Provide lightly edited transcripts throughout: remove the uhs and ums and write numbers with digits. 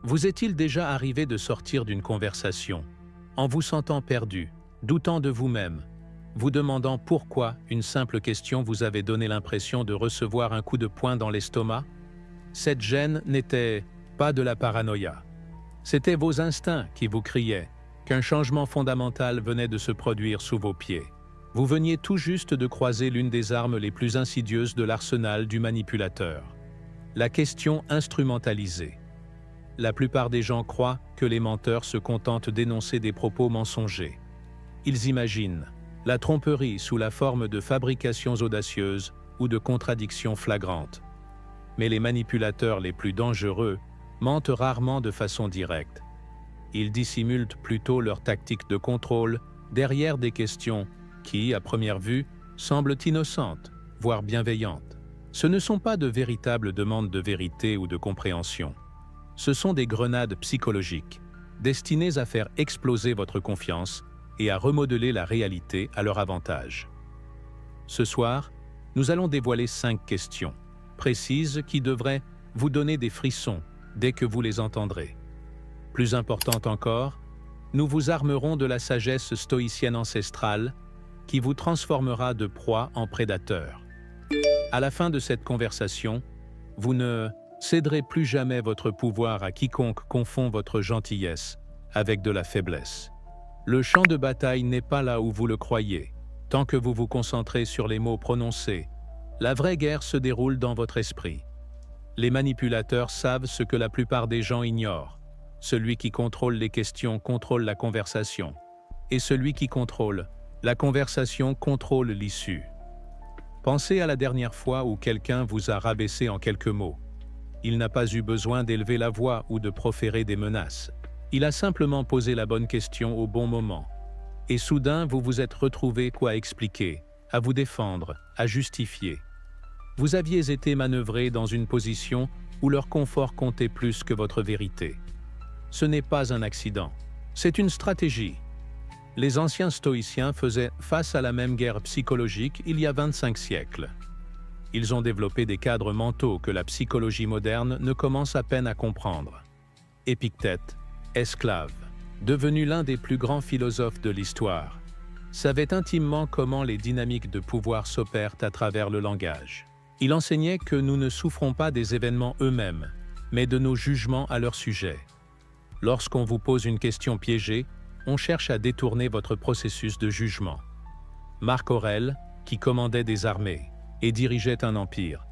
Vous est-il déjà arrivé de sortir d'une conversation, en vous sentant perdu, doutant de vous-même, vous demandant pourquoi une simple question vous avait donné l'impression de recevoir un coup de poing dans l'estomac? Cette gêne n'était pas de la paranoïa. C'était vos instincts qui vous criaient qu'un changement fondamental venait de se produire sous vos pieds. Vous veniez tout juste de croiser l'une des armes les plus insidieuses de l'arsenal du manipulateur. La question instrumentalisée. La plupart des gens croient que les menteurs se contentent d'énoncer des propos mensongers. Ils imaginent la tromperie sous la forme de fabrications audacieuses ou de contradictions flagrantes. Mais les manipulateurs les plus dangereux mentent rarement de façon directe. Ils dissimulent plutôt leur tactique de contrôle derrière des questions qui, à première vue, semblent innocentes, voire bienveillantes. Ce ne sont pas de véritables demandes de vérité ou de compréhension. Ce sont des grenades psychologiques, destinées à faire exploser votre confiance et à remodeler la réalité à leur avantage. Ce soir, nous allons dévoiler 5 questions précises qui devraient vous donner des frissons dès que vous les entendrez. Plus important encore, nous vous armerons de la sagesse stoïcienne ancestrale qui vous transformera de proie en prédateur. À la fin de cette conversation, vous ne céderez plus jamais votre pouvoir à quiconque confond votre gentillesse avec de la faiblesse. Le champ de bataille n'est pas là où vous le croyez. Tant que vous vous concentrez sur les mots prononcés, la vraie guerre se déroule dans votre esprit. Les manipulateurs savent ce que la plupart des gens ignorent. Celui qui contrôle les questions contrôle la conversation. Et celui qui contrôle la conversation contrôle l'issue. Pensez à la dernière fois où quelqu'un vous a rabaissé en quelques mots. Il n'a pas eu besoin d'élever la voix ou de proférer des menaces. Il a simplement posé la bonne question au bon moment. Et soudain, vous vous êtes retrouvé à expliquer, à vous défendre, à justifier. Vous aviez été manœuvré dans une position où leur confort comptait plus que votre vérité. Ce n'est pas un accident, c'est une stratégie. Les anciens stoïciens faisaient face à la même guerre psychologique il y a 25 siècles. Ils ont développé des cadres mentaux que la psychologie moderne ne commence à peine à comprendre. Épictète, esclave, devenu l'un des plus grands philosophes de l'histoire, savait intimement comment les dynamiques de pouvoir s'opèrent à travers le langage. Il enseignait que nous ne souffrons pas des événements eux-mêmes, mais de nos jugements à leur sujet. Lorsqu'on vous pose une question piégée, on cherche à détourner votre processus de jugement. Marc Aurèle, qui commandait des armées et dirigeait un empire,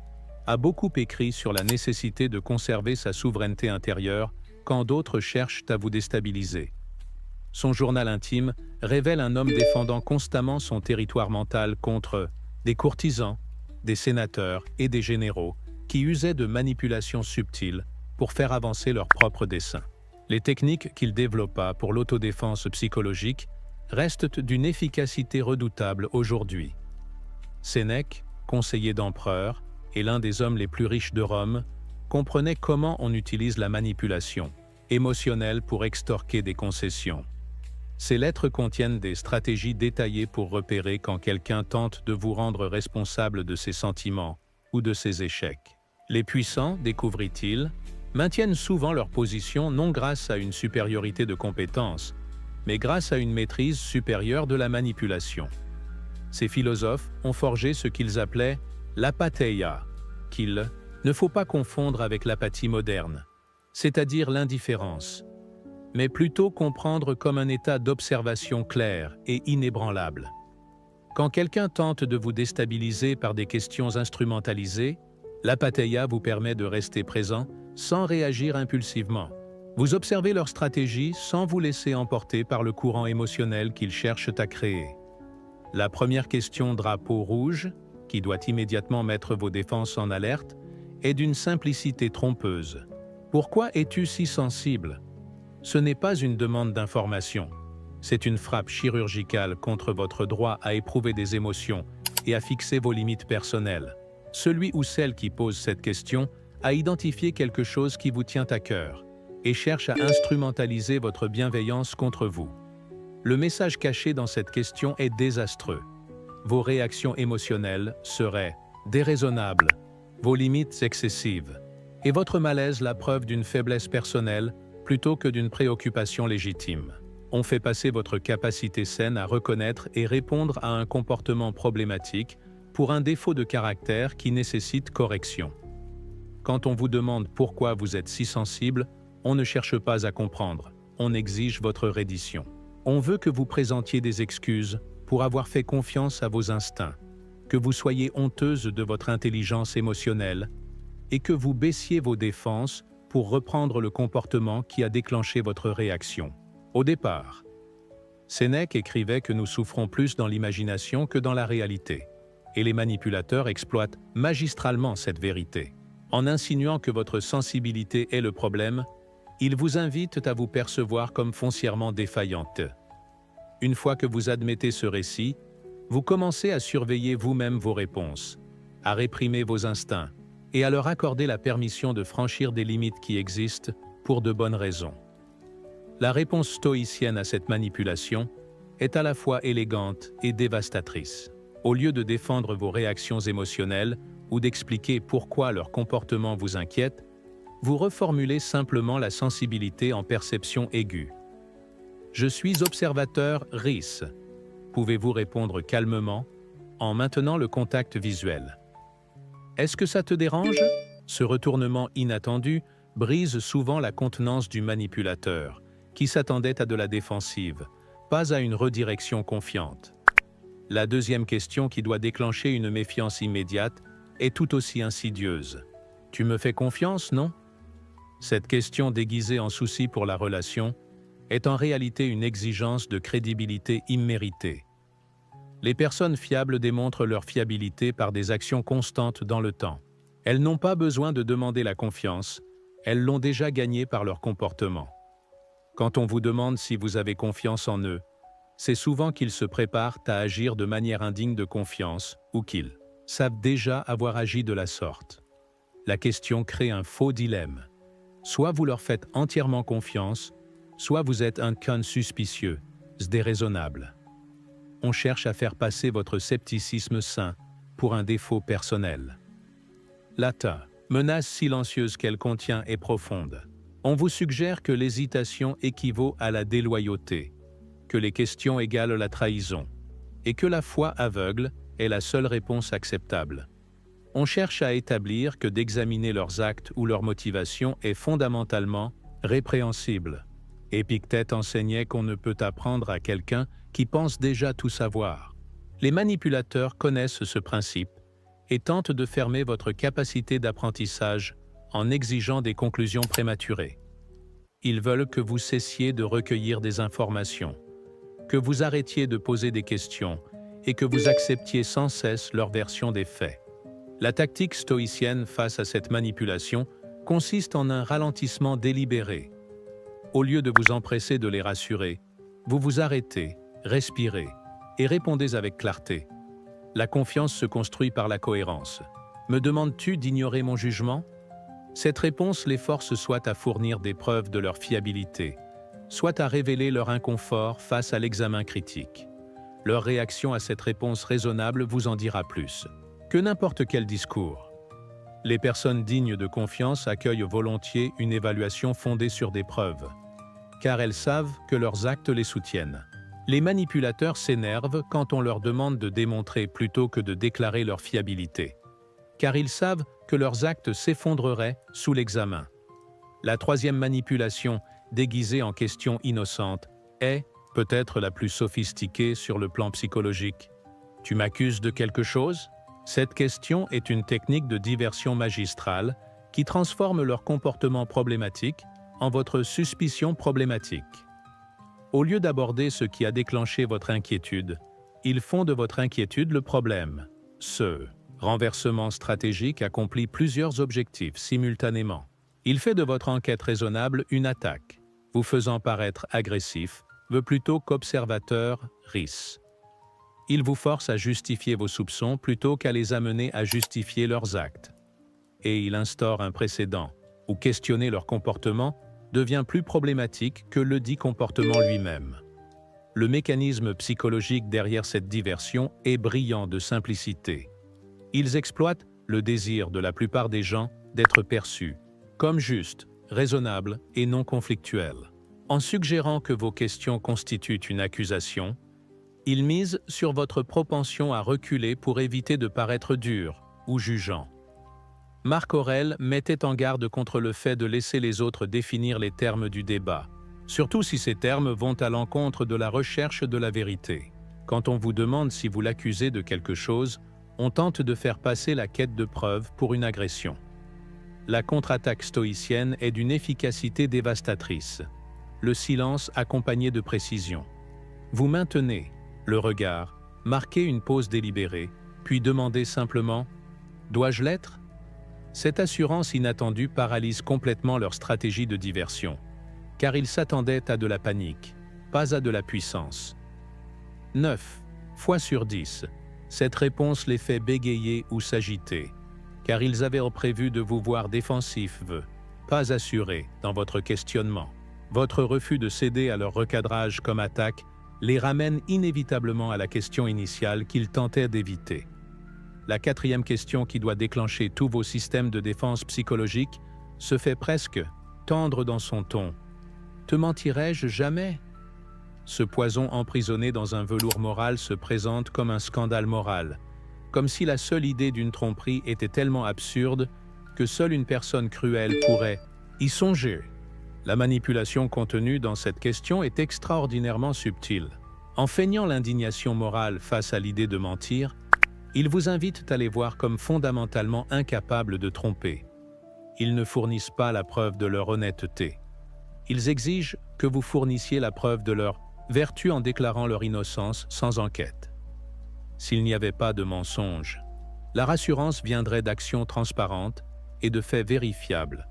a beaucoup écrit sur la nécessité de conserver sa souveraineté intérieure quand d'autres cherchent à vous déstabiliser. Son journal intime révèle un homme défendant constamment son territoire mental contre des courtisans, des sénateurs et des généraux qui usaient de manipulations subtiles pour faire avancer leurs propres desseins. Les techniques qu'il développa pour l'autodéfense psychologique restent d'une efficacité redoutable aujourd'hui. Sénèque, conseiller d'empereur et l'un des hommes les plus riches de Rome, comprenait comment on utilise la manipulation émotionnelle pour extorquer des concessions. Ces lettres contiennent des stratégies détaillées pour repérer quand quelqu'un tente de vous rendre responsable de ses sentiments ou de ses échecs. Les puissants, découvrit-il, maintiennent souvent leur position non grâce à une supériorité de compétences, mais grâce à une maîtrise supérieure de la manipulation. Ces philosophes ont forgé ce qu'ils appelaient l'apatheia, qu'il ne faut pas confondre avec l'apathie moderne, c'est-à-dire l'indifférence, mais plutôt comprendre comme un état d'observation clair et inébranlable. Quand quelqu'un tente de vous déstabiliser par des questions instrumentalisées, l'apatheia vous permet de rester présent sans réagir impulsivement. Vous observez leur stratégie sans vous laisser emporter par le courant émotionnel qu'ils cherchent à créer. La première question drapeau rouge, qui doit immédiatement mettre vos défenses en alerte, est d'une simplicité trompeuse. Pourquoi es-tu si sensible? Ce n'est pas une demande d'information. C'est une frappe chirurgicale contre votre droit à éprouver des émotions et à fixer vos limites personnelles. Celui ou celle qui pose cette question a identifié quelque chose qui vous tient à cœur et cherche à instrumentaliser votre bienveillance contre vous. Le message caché dans cette question est désastreux. Vos réactions émotionnelles seraient déraisonnables, vos limites excessives, et votre malaise la preuve d'une faiblesse personnelle plutôt que d'une préoccupation légitime. On fait passer votre capacité saine à reconnaître et répondre à un comportement problématique pour un défaut de caractère qui nécessite correction. Quand on vous demande pourquoi vous êtes si sensible, on ne cherche pas à comprendre, on exige votre reddition. On veut que vous présentiez des excuses pour avoir fait confiance à vos instincts, que vous soyez honteuse de votre intelligence émotionnelle et que vous baissiez vos défenses pour reprendre le comportement qui a déclenché votre réaction. Au départ, Sénèque écrivait que nous souffrons plus dans l'imagination que dans la réalité, et les manipulateurs exploitent magistralement cette vérité. En insinuant que votre sensibilité est le problème, ils vous invitent à vous percevoir comme foncièrement défaillante. Une fois que vous admettez ce récit, vous commencez à surveiller vous-même vos réponses, à réprimer vos instincts et à leur accorder la permission de franchir des limites qui existent pour de bonnes raisons. La réponse stoïcienne à cette manipulation est à la fois élégante et dévastatrice. Au lieu de défendre vos réactions émotionnelles ou d'expliquer pourquoi leur comportement vous inquiète, vous reformulez simplement la sensibilité en perception aiguë. Je suis observateur RIS. Pouvez-vous répondre calmement en maintenant le contact visuel? Est-ce que ça te dérange? Ce retournement inattendu brise souvent la contenance du manipulateur, qui s'attendait à de la défensive, pas à une redirection confiante. La deuxième question qui doit déclencher une méfiance immédiate est tout aussi insidieuse. Tu me fais confiance, non? Cette question déguisée en souci pour la relation est en réalité une exigence de crédibilité imméritée. Les personnes fiables démontrent leur fiabilité par des actions constantes dans le temps. Elles n'ont pas besoin de demander la confiance, elles l'ont déjà gagnée par leur comportement. Quand on vous demande si vous avez confiance en eux, c'est souvent qu'ils se préparent à agir de manière indigne de confiance ou qu'ils savent déjà avoir agi de la sorte. La question crée un faux dilemme. Soit vous leur faites entièrement confiance, soit vous êtes un con suspicieux, déraisonnable. On cherche à faire passer votre scepticisme sain pour un défaut personnel. La menace silencieuse qu'elle contient est profonde. On vous suggère que l'hésitation équivaut à la déloyauté, que les questions égalent la trahison, et que la foi aveugle est la seule réponse acceptable. On cherche à établir que d'examiner leurs actes ou leurs motivations est fondamentalement répréhensible. Épictète enseignait qu'on ne peut apprendre à quelqu'un qui pense déjà tout savoir. Les manipulateurs connaissent ce principe et tentent de fermer votre capacité d'apprentissage en exigeant des conclusions prématurées. Ils veulent que vous cessiez de recueillir des informations, que vous arrêtiez de poser des questions et que vous acceptiez sans cesse leur version des faits. La tactique stoïcienne face à cette manipulation consiste en un ralentissement délibéré. Au lieu de vous empresser de les rassurer, vous vous arrêtez, respirez et répondez avec clarté. La confiance se construit par la cohérence. Me demandes-tu d'ignorer mon jugement? Cette réponse les force soit à fournir des preuves de leur fiabilité, soit à révéler leur inconfort face à l'examen critique. Leur réaction à cette réponse raisonnable vous en dira plus que n'importe quel discours. Les personnes dignes de confiance accueillent volontiers une évaluation fondée sur des preuves, car elles savent que leurs actes les soutiennent. Les manipulateurs s'énervent quand on leur demande de démontrer plutôt que de déclarer leur fiabilité, car ils savent que leurs actes s'effondreraient sous l'examen. La troisième manipulation, déguisée en question innocente, est peut-être la plus sophistiquée sur le plan psychologique. Tu m'accuses de quelque chose? Cette question est une technique de diversion magistrale qui transforme leur comportement problématique en votre suspicion problématique. Au lieu d'aborder ce qui a déclenché votre inquiétude, ils font de votre inquiétude le problème. Ce renversement stratégique accomplit plusieurs objectifs simultanément. Il fait de votre enquête raisonnable une attaque, vous faisant paraître agressif, veut plutôt qu'observateur RIS. Il vous force à justifier vos soupçons plutôt qu'à les amener à justifier leurs actes. Et il instaure un précédent, où questionner leur comportement devient plus problématique que le dit comportement lui-même. Le mécanisme psychologique derrière cette diversion est brillant de simplicité. Ils exploitent le désir de la plupart des gens d'être perçus, comme justes, raisonnables et non conflictuelles. En suggérant que vos questions constituent une accusation, il mise sur votre propension à reculer pour éviter de paraître dur ou jugeant. Marc Aurèle mettait en garde contre le fait de laisser les autres définir les termes du débat, surtout si ces termes vont à l'encontre de la recherche de la vérité. Quand on vous demande si vous l'accusez de quelque chose, on tente de faire passer la quête de preuves pour une agression. La contre-attaque stoïcienne est d'une efficacité dévastatrice. Le silence accompagné de précision. Vous maintenez le regard, marquez une pause délibérée, puis demandez simplement « Dois-je l'être ?» Cette assurance inattendue paralyse complètement leur stratégie de diversion, car ils s'attendaient à de la panique, pas à de la puissance. 9 fois sur 10, cette réponse les fait bégayer ou s'agiter, car ils avaient prévu de vous voir défensif, pas assuré dans votre questionnement. Votre refus de céder à leur recadrage comme attaque les ramène inévitablement à la question initiale qu'ils tentaient d'éviter. La quatrième question qui doit déclencher tous vos systèmes de défense psychologique se fait presque tendre dans son ton. « Te mentirais-je jamais ?» Ce poison emprisonné dans un velours moral se présente comme un scandale moral, comme si la seule idée d'une tromperie était tellement absurde que seule une personne cruelle pourrait y songer. La manipulation contenue dans cette question est extraordinairement subtile. En feignant l'indignation morale face à l'idée de mentir, ils vous invitent à les voir comme fondamentalement incapables de tromper. Ils ne fournissent pas la preuve de leur honnêteté. Ils exigent que vous fournissiez la preuve de leur vertu en déclarant leur innocence sans enquête. S'il n'y avait pas de mensonge, la rassurance viendrait d'actions transparentes et de faits vérifiables,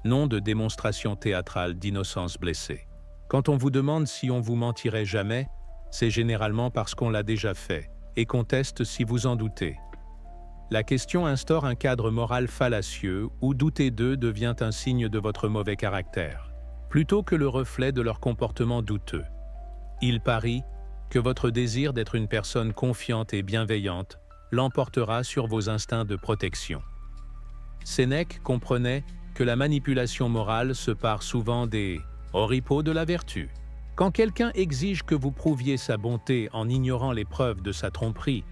non de démonstrations théâtrales d'innocence blessée. Quand on vous demande si on vous mentirait jamais, c'est généralement parce qu'on l'a déjà fait et conteste si vous en doutez. La question instaure un cadre moral fallacieux où douter d'eux devient un signe de votre mauvais caractère, plutôt que le reflet de leur comportement douteux. Il parie que votre désir d'être une personne confiante et bienveillante l'emportera sur vos instincts de protection. Sénèque comprenait que la manipulation morale se pare souvent des oripeaux de la vertu. Quand quelqu'un exige que vous prouviez sa bonté en ignorant les preuves de sa tromperie,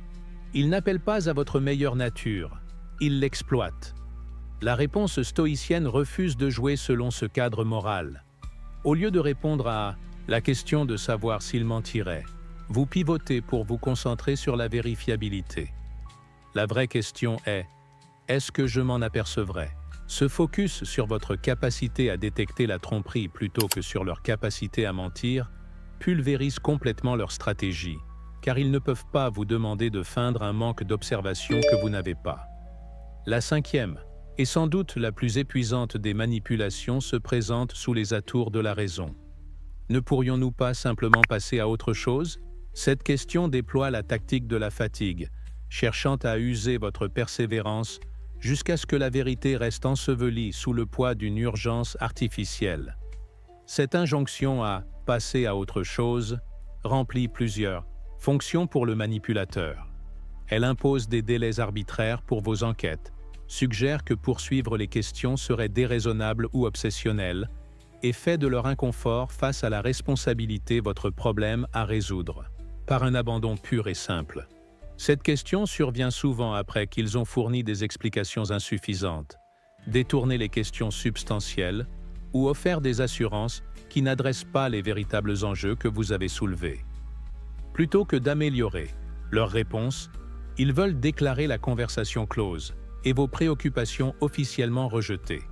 il n'appelle pas à votre meilleure nature, il l'exploite. La réponse stoïcienne refuse de jouer selon ce cadre moral. Au lieu de répondre à la question de savoir s'il mentirait, vous pivotez pour vous concentrer sur la vérifiabilité. La vraie question est « Est-ce que je m'en apercevrai ?» Ce focus sur votre capacité à détecter la tromperie plutôt que sur leur capacité à mentir pulvérise complètement leur stratégie, car ils ne peuvent pas vous demander de feindre un manque d'observation que vous n'avez pas. La cinquième, et sans doute la plus épuisante des manipulations, se présente sous les atours de la raison. Ne pourrions-nous pas simplement passer à autre chose? Cette question déploie la tactique de la fatigue, cherchant à user votre persévérance jusqu'à ce que la vérité reste ensevelie sous le poids d'une urgence artificielle. Cette injonction à passer à autre chose remplit plusieurs fonctions pour le manipulateur. Elle impose des délais arbitraires pour vos enquêtes, suggère que poursuivre les questions serait déraisonnable ou obsessionnel, et fait de leur inconfort face à la responsabilité votre problème à résoudre, par un abandon pur et simple. Cette question survient souvent après qu'ils ont fourni des explications insuffisantes, détourné les questions substantielles ou offert des assurances qui n'adressent pas les véritables enjeux que vous avez soulevés. Plutôt que d'améliorer leurs réponses, ils veulent déclarer la conversation close et vos préoccupations officiellement rejetées.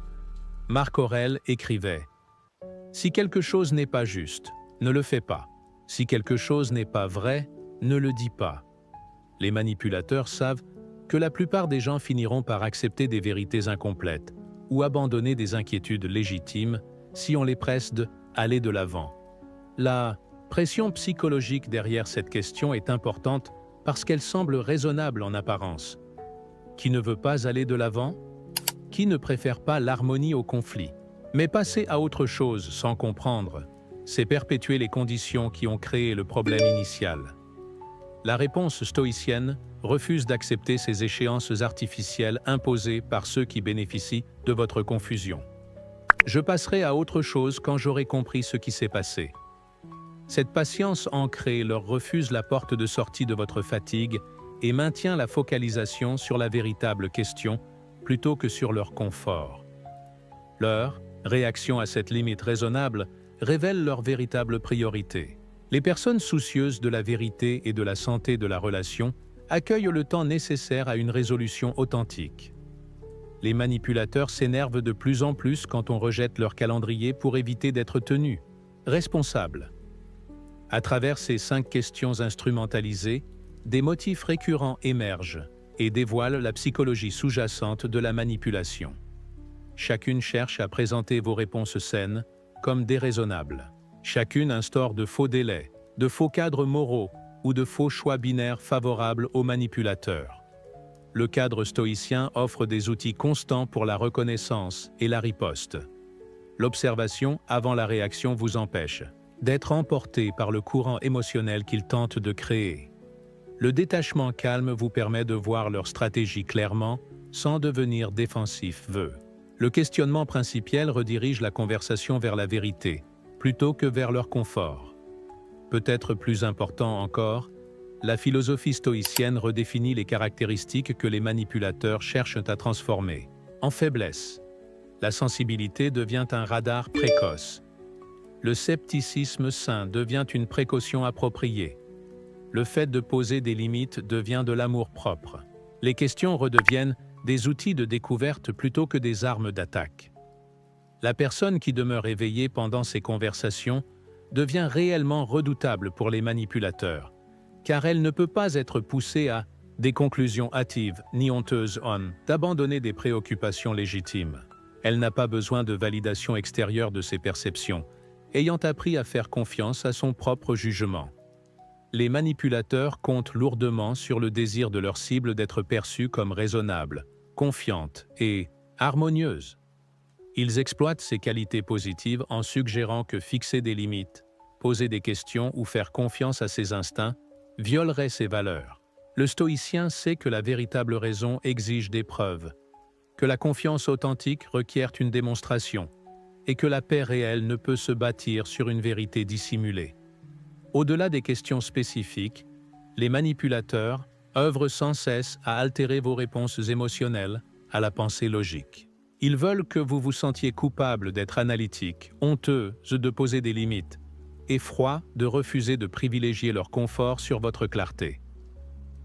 Marc Aurèle écrivait « Si quelque chose n'est pas juste, ne le fais pas. Si quelque chose n'est pas vrai, ne le dis pas. » Les manipulateurs savent que la plupart des gens finiront par accepter des vérités incomplètes ou abandonner des inquiétudes légitimes si on les presse d'aller de l'avant. La pression psychologique derrière cette question est importante parce qu'elle semble raisonnable en apparence. Qui ne veut pas aller de l'avant? Qui ne préfère pas l'harmonie au conflit? Mais passer à autre chose sans comprendre, c'est perpétuer les conditions qui ont créé le problème initial. La réponse stoïcienne refuse d'accepter ces échéances artificielles imposées par ceux qui bénéficient de votre confusion. Je passerai à autre chose quand j'aurai compris ce qui s'est passé. Cette patience ancrée leur refuse la porte de sortie de votre fatigue et maintient la focalisation sur la véritable question plutôt que sur leur confort. Leur réaction à cette limite raisonnable révèle leur véritable priorité. Les personnes soucieuses de la vérité et de la santé de la relation accueillent le temps nécessaire à une résolution authentique. Les manipulateurs s'énervent de plus en plus quand on rejette leur calendrier pour éviter d'être tenus responsables. À travers ces 5 questions instrumentalisées, des motifs récurrents émergent et dévoilent la psychologie sous-jacente de la manipulation. Chacune cherche à présenter vos réponses saines comme déraisonnables. Chacune instaure de faux délais, de faux cadres moraux ou de faux choix binaires favorables aux manipulateurs. Le cadre stoïcien offre des outils constants pour la reconnaissance et la riposte. L'observation avant la réaction vous empêche d'être emporté par le courant émotionnel qu'ils tentent de créer. Le détachement calme vous permet de voir leur stratégie clairement sans devenir défensif. Le questionnement principiel redirige la conversation vers la vérité, plutôt que vers leur confort. Peut-être plus important encore, la philosophie stoïcienne redéfinit les caractéristiques que les manipulateurs cherchent à transformer en faiblesse. La sensibilité devient un radar précoce. Le scepticisme sain devient une précaution appropriée. Le fait de poser des limites devient de l'amour-propre. Les questions redeviennent des outils de découverte plutôt que des armes d'attaque. La personne qui demeure éveillée pendant ces conversations devient réellement redoutable pour les manipulateurs, car elle ne peut pas être poussée à des conclusions hâtives ni honteuses d'abandonner des préoccupations légitimes. Elle n'a pas besoin de validation extérieure de ses perceptions, ayant appris à faire confiance à son propre jugement. Les manipulateurs comptent lourdement sur le désir de leur cible d'être perçue comme raisonnable, confiante et harmonieuse. Ils exploitent ces qualités positives en suggérant que fixer des limites, poser des questions ou faire confiance à ses instincts violerait ses valeurs. Le stoïcien sait que la véritable raison exige des preuves, que la confiance authentique requiert une démonstration et que la paix réelle ne peut se bâtir sur une vérité dissimulée. Au-delà des questions spécifiques, les manipulateurs œuvrent sans cesse à altérer vos réponses émotionnelles à la pensée logique. Ils veulent que vous vous sentiez coupable d'être analytique, honteux de poser des limites, et froid de refuser de privilégier leur confort sur votre clarté.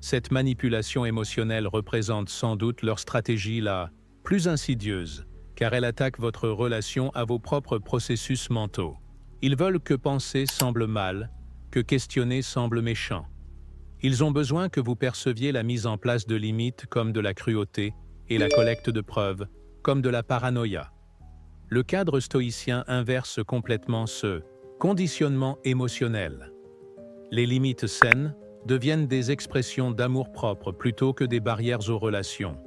Cette manipulation émotionnelle représente sans doute leur stratégie la plus insidieuse, car elle attaque votre relation à vos propres processus mentaux. Ils veulent que penser semble mal, que questionner semble méchant. Ils ont besoin que vous perceviez la mise en place de limites comme de la cruauté et la collecte de preuves comme de la paranoïa. Le cadre stoïcien inverse complètement ce conditionnement émotionnel. Les limites saines deviennent des expressions d'amour-propre plutôt que des barrières aux relations.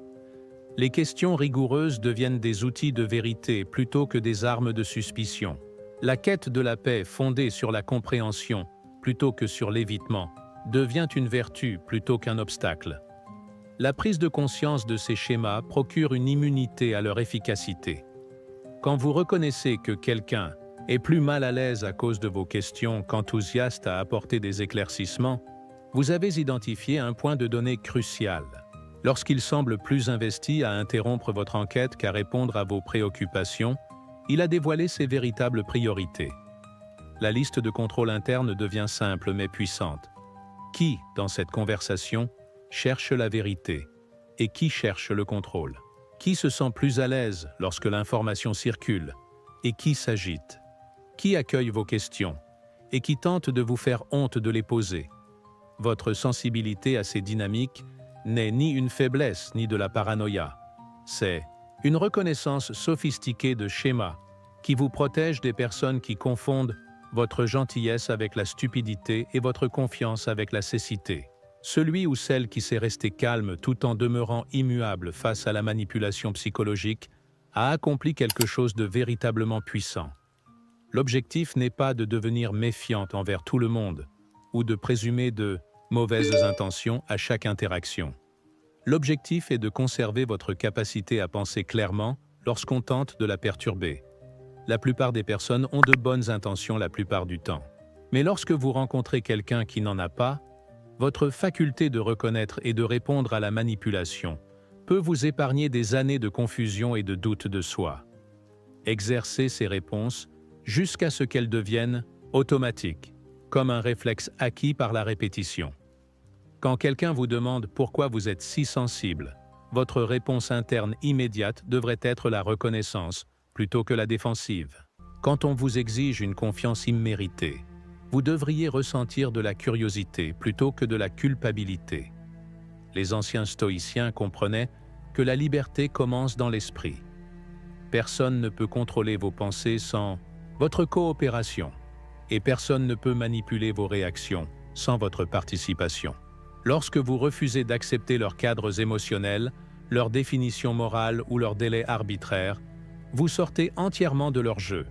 Les questions rigoureuses deviennent des outils de vérité plutôt que des armes de suspicion. La quête de la paix fondée sur la compréhension plutôt que sur l'évitement devient une vertu plutôt qu'un obstacle. La prise de conscience de ces schémas procure une immunité à leur efficacité. Quand vous reconnaissez que quelqu'un est plus mal à l'aise à cause de vos questions qu'enthousiaste à apporter des éclaircissements, vous avez identifié un point de données crucial. Lorsqu'il semble plus investi à interrompre votre enquête qu'à répondre à vos préoccupations, il a dévoilé ses véritables priorités. La liste de contrôle interne devient simple mais puissante. Qui, dans cette conversation, cherche la vérité et qui cherche le contrôle? Qui se sent plus à l'aise lorsque l'information circule et qui s'agite? Qui accueille vos questions et qui tente de vous faire honte de les poser? Votre sensibilité à ces dynamiques n'est ni une faiblesse ni de la paranoïa. C'est une reconnaissance sophistiquée de schémas qui vous protège des personnes qui confondent votre gentillesse avec la stupidité et votre confiance avec la cécité. Celui ou celle qui sait rester calme tout en demeurant immuable face à la manipulation psychologique a accompli quelque chose de véritablement puissant. L'objectif n'est pas de devenir méfiante envers tout le monde ou de présumer de mauvaises intentions à chaque interaction. L'objectif est de conserver votre capacité à penser clairement lorsqu'on tente de la perturber. La plupart des personnes ont de bonnes intentions la plupart du temps. Mais lorsque vous rencontrez quelqu'un qui n'en a pas, votre faculté de reconnaître et de répondre à la manipulation peut vous épargner des années de confusion et de doute de soi. Exercez ces réponses jusqu'à ce qu'elles deviennent automatiques, comme un réflexe acquis par la répétition. Quand quelqu'un vous demande pourquoi vous êtes si sensible, votre réponse interne immédiate devrait être la reconnaissance plutôt que la défensive. Quand on vous exige une confiance imméritée, vous devriez ressentir de la curiosité plutôt que de la culpabilité. Les anciens stoïciens comprenaient que la liberté commence dans l'esprit. Personne ne peut contrôler vos pensées sans votre coopération, et personne ne peut manipuler vos réactions sans votre participation. Lorsque vous refusez d'accepter leurs cadres émotionnels, leurs définitions morales ou leurs délais arbitraires, vous sortez entièrement de leur jeu.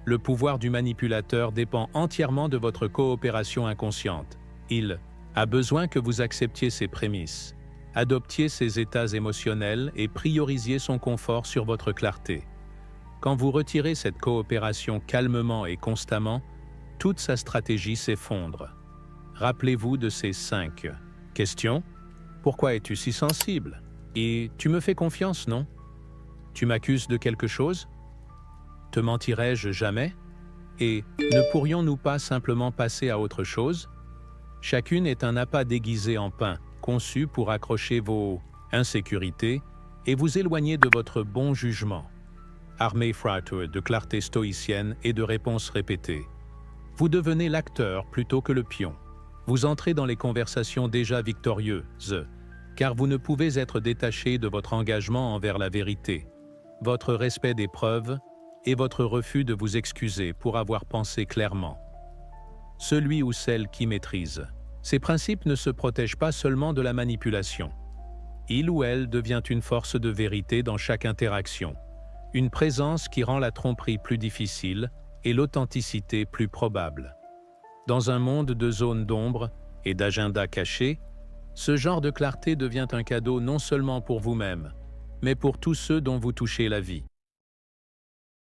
Le pouvoir du manipulateur dépend entièrement de votre coopération inconsciente. Il a besoin que vous acceptiez ses prémices, adoptiez ses états émotionnels et priorisiez son confort sur votre clarté. Quand vous retirez cette coopération calmement et constamment, toute sa stratégie s'effondre. Rappelez-vous de ces 5 questions. Pourquoi es-tu si sensible? Et tu me fais confiance, non? Tu m'accuses de quelque chose? Te mentirais-je jamais? Et ne pourrions-nous pas simplement passer à autre chose? Chacune est un appât déguisé en pain, conçu pour accrocher vos insécurités et vous éloigner de votre bon jugement. Armé fracture de clarté stoïcienne et de réponses répétées. Vous devenez l'acteur plutôt que le pion. Vous entrez dans les conversations déjà victorieuses, car vous ne pouvez être détaché de votre engagement envers la vérité, votre respect des preuves et votre refus de vous excuser pour avoir pensé clairement. Celui ou celle qui maîtrise ces principes ne se protège pas seulement de la manipulation. Il ou elle devient une force de vérité dans chaque interaction, une présence qui rend la tromperie plus difficile et l'authenticité plus probable. Dans un monde de zones d'ombre et d'agendas cachés, ce genre de clarté devient un cadeau non seulement pour vous-même, mais pour tous ceux dont vous touchez la vie.